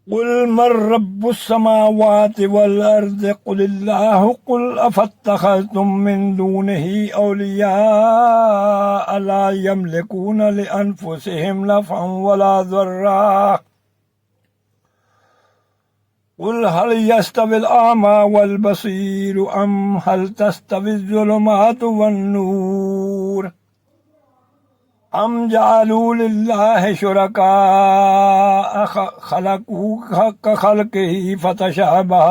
قل من رب السماوات والأرض قل الله قل أفاتخذتم من دونه أولياء لا يملكون لأنفسهم نفعا ولا ضرا قل هل يستوي الأعمى والبصير أم هل تستوي الظلمات والنور أم جعلوا لله شركاء خلقوا كخلقه فتشابه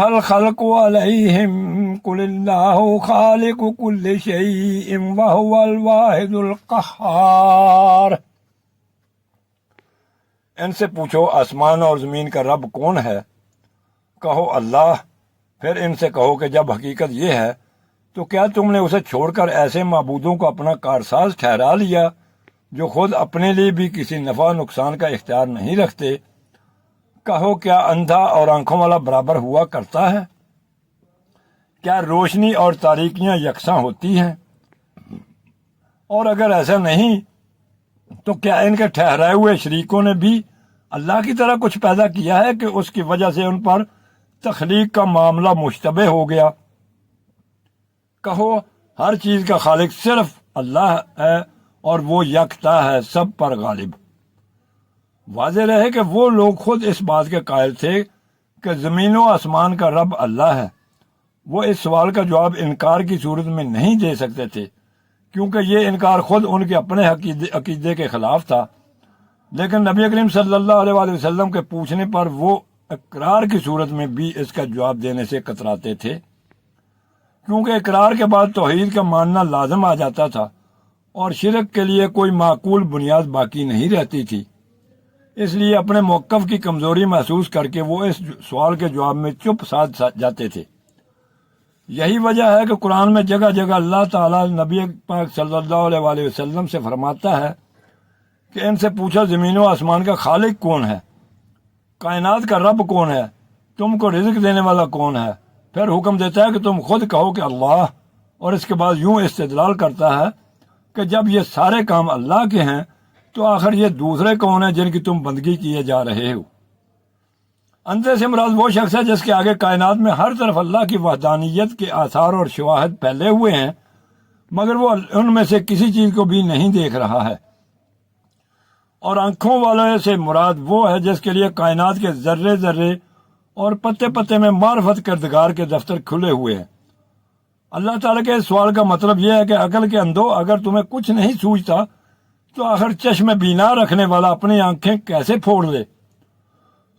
الخلق عليهم قل الله خالق كل شيء وهو الواحد القهار۔ ان سے پوچھو آسمان اور زمین کا رب کون ہے؟ کہو اللہ۔ پھر ان سے کہو کہ جب حقیقت یہ ہے تو کیا تم نے اسے چھوڑ کر ایسے معبودوں کو اپنا کارساز ٹھہرا لیا جو خود اپنے لیے بھی کسی نفع نقصان کا اختیار نہیں رکھتے؟ کہو کیا اندھا اور آنکھوں والا برابر ہوا کرتا ہے؟ کیا روشنی اور تاریکیاں یکساں ہوتی ہیں؟ اور اگر ایسا نہیں تو کیا ان کے ٹھہرائے ہوئے شریکوں نے بھی اللہ کی طرح کچھ پیدا کیا ہے کہ اس کی وجہ سے ان پر تخلیق کا معاملہ مشتبہ ہو گیا؟ کہو ہر چیز کا خالق صرف اللہ ہے اور وہ یکتا ہے، سب پر غالب۔ واضح رہے کہ وہ لوگ خود اس بات کے قائل تھے کہ زمین و آسمان کا رب اللہ ہے، وہ اس سوال کا جواب انکار کی صورت میں نہیں دے سکتے تھے، کیونکہ یہ انکار خود ان کے اپنے عقیدے کے خلاف تھا۔ لیکن نبی کریم صلی اللہ علیہ وآلہ وسلم کے پوچھنے پر وہ اقرار کی صورت میں بھی اس کا جواب دینے سے کتراتے تھے، کیونکہ اقرار کے بعد توحید کا ماننا لازم آ جاتا تھا اور شرک کے لیے کوئی معقول بنیاد باقی نہیں رہتی تھی۔ اس لیے اپنے موقف کی کمزوری محسوس کر کے وہ اس سوال کے جواب میں چپ سادھ جاتے تھے۔ یہی وجہ ہے کہ قرآن میں جگہ جگہ اللہ تعالیٰ نبی پاک صلی اللہ علیہ وآلہ وسلم سے فرماتا ہے کہ ان سے پوچھو زمین و آسمان کا خالق کون ہے، کائنات کا رب کون ہے، تم کو رزق دینے والا کون ہے؟ پھر حکم دیتا ہے کہ تم خود کہو کہ اللہ، اور اس کے بعد یوں استدلال کرتا ہے کہ جب یہ سارے کام اللہ کے ہیں تو آخر یہ دوسرے کون ہیں جن کی تم بندگی کیے جا رہے ہو؟ اندھے سے مراد وہ شخص ہے جس کے آگے کائنات میں ہر طرف اللہ کی وحدانیت کے آثار اور شواہد پھیلے ہوئے ہیں، مگر وہ ان میں سے کسی چیز کو بھی نہیں دیکھ رہا ہے۔ اور آنکھوں والے سے مراد وہ ہے جس کے لیے کائنات کے ذرے ذرے اور پتے پتے میں معرفت کردگار کے دفتر کھلے ہوئے ہیں۔ اللہ تعالیٰ کے اس سوال کا مطلب یہ ہے کہ عقل کے اندھو، اگر تمہیں کچھ نہیں سوچتا تو آخر چشم بینا رکھنے والا اپنی آنکھیں کیسے پھوڑ لے؟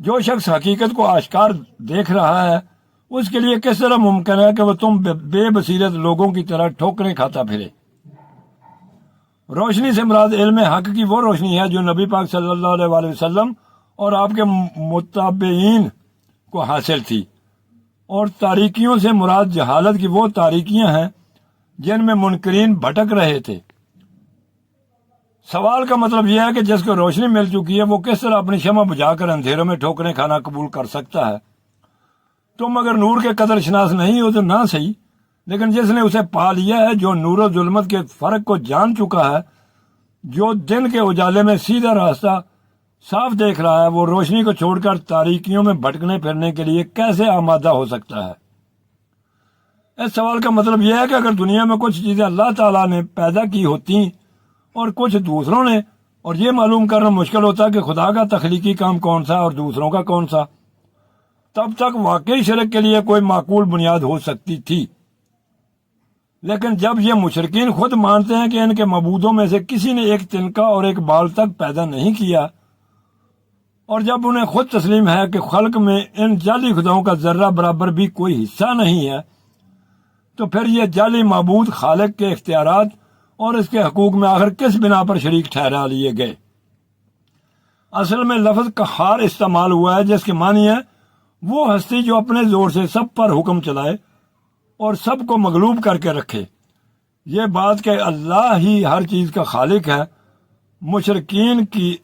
جو شخص حقیقت کو آشکار دیکھ رہا ہے اس کے لیے کس طرح ممکن ہے کہ وہ تم بے بصیرت لوگوں کی طرح ٹھوکریں کھاتا پھرے؟ روشنی سے مراد علم حق کی وہ روشنی ہے جو نبی پاک صلی اللہ علیہ وآلہ وسلم اور آپ کے متابعین کو حاصل تھی، اور تاریکیوں سے مراد جہالت کی وہ تاریکیاں ہیں جن میں منکرین بھٹک رہے تھے۔ سوال کا مطلب یہ ہے کہ جس کو روشنی مل چکی ہے وہ کس طرح اپنی شمع بجھا کر اندھیروں میں ٹھوکریں کھانا قبول کر سکتا ہے؟ تم اگر نور کے قدر شناس نہیں ہو تو نہ صحیح، لیکن جس نے اسے پا لیا ہے، جو نور و ظلمت کے فرق کو جان چکا ہے، جو دن کے اجالے میں سیدھا راستہ صاف دیکھ رہا ہے، وہ روشنی کو چھوڑ کر تاریکیوں میں بھٹکنے پھرنے کے لیے کیسے آمادہ ہو سکتا ہے؟ اس سوال کا مطلب یہ ہے کہ اگر دنیا میں کچھ چیزیں اللہ تعالیٰ نے پیدا کی ہوتی اور کچھ دوسروں نے، اور یہ معلوم کرنا مشکل ہوتا کہ خدا کا تخلیقی کام کون سا اور دوسروں کا کون سا، تب تک واقعی شرک کے لیے کوئی معقول بنیاد ہو سکتی تھی۔ لیکن جب یہ مشرکین خود مانتے ہیں کہ ان کے معبودوں میں سے کسی نے ایک تنکا اور ایک بال تک پیدا نہیں کیا، اور جب انہیں خود تسلیم ہے کہ خلق میں ان جعلی خداؤں کا ذرہ برابر بھی کوئی حصہ نہیں ہے، تو پھر یہ جعلی معبود خالق کے اختیارات اور اس کے حقوق میں آخر کس بنا پر شریک ٹھہرا لیے گئے؟ اصل میں لفظ قہار استعمال ہوا ہے جس کے معنی ہے وہ ہستی جو اپنے زور سے سب پر حکم چلائے اور سب کو مغلوب کر کے رکھے۔ یہ بات کہ اللہ ہی ہر چیز کا خالق ہے مشرکین کی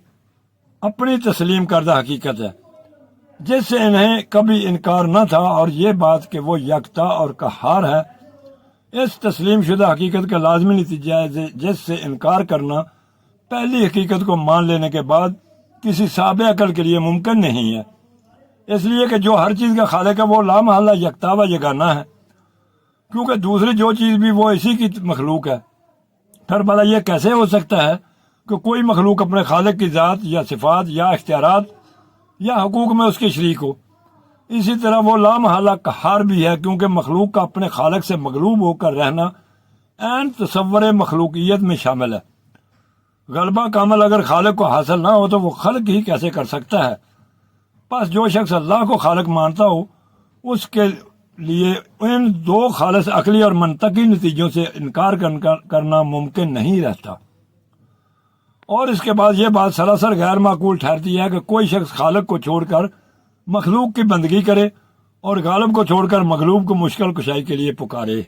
اپنی تسلیم کردہ حقیقت ہے، جس سے انہیں کبھی انکار نہ تھا، اور یہ بات کہ وہ یکتا اور قہار ہے اس تسلیم شدہ حقیقت کا لازمی نتیجہ ہے جس سے انکار کرنا پہلی حقیقت کو مان لینے کے بعد کسی صاحب عقل کے لیے ممکن نہیں ہے، اس لیے کہ جو ہر چیز کا خالق ہے وہ لامحالہ یکتا و یگانہ ہے، کیونکہ دوسری جو چیز بھی وہ اسی کی مخلوق ہے۔ پھر بھلا یہ کیسے ہو سکتا ہے کہ کوئی مخلوق اپنے خالق کی ذات یا صفات یا اختیارات یا حقوق میں اس کے شریک ہو؟ اسی طرح وہ لامحالہ قہار بھی ہے، کیونکہ مخلوق کا اپنے خالق سے مغلوب ہو کر رہنا عین تصور مخلوقیت میں شامل ہے۔ غلبہ کامل اگر خالق کو حاصل نہ ہو تو وہ خلق ہی کیسے کر سکتا ہے؟ پس جو شخص اللہ کو خالق مانتا ہو اس کے لیے ان دو خالص عقلی اور منطقی نتیجوں سے انکار کرنا ممکن نہیں رہتا۔ اور اس کے بعد یہ بات سراسر غیر معقول ٹھہرتی ہے کہ کوئی شخص خالق کو چھوڑ کر مخلوق کی بندگی کرے اور غالب کو چھوڑ کر مغلوب کو مشکل کشائی کے لیے پکارے۔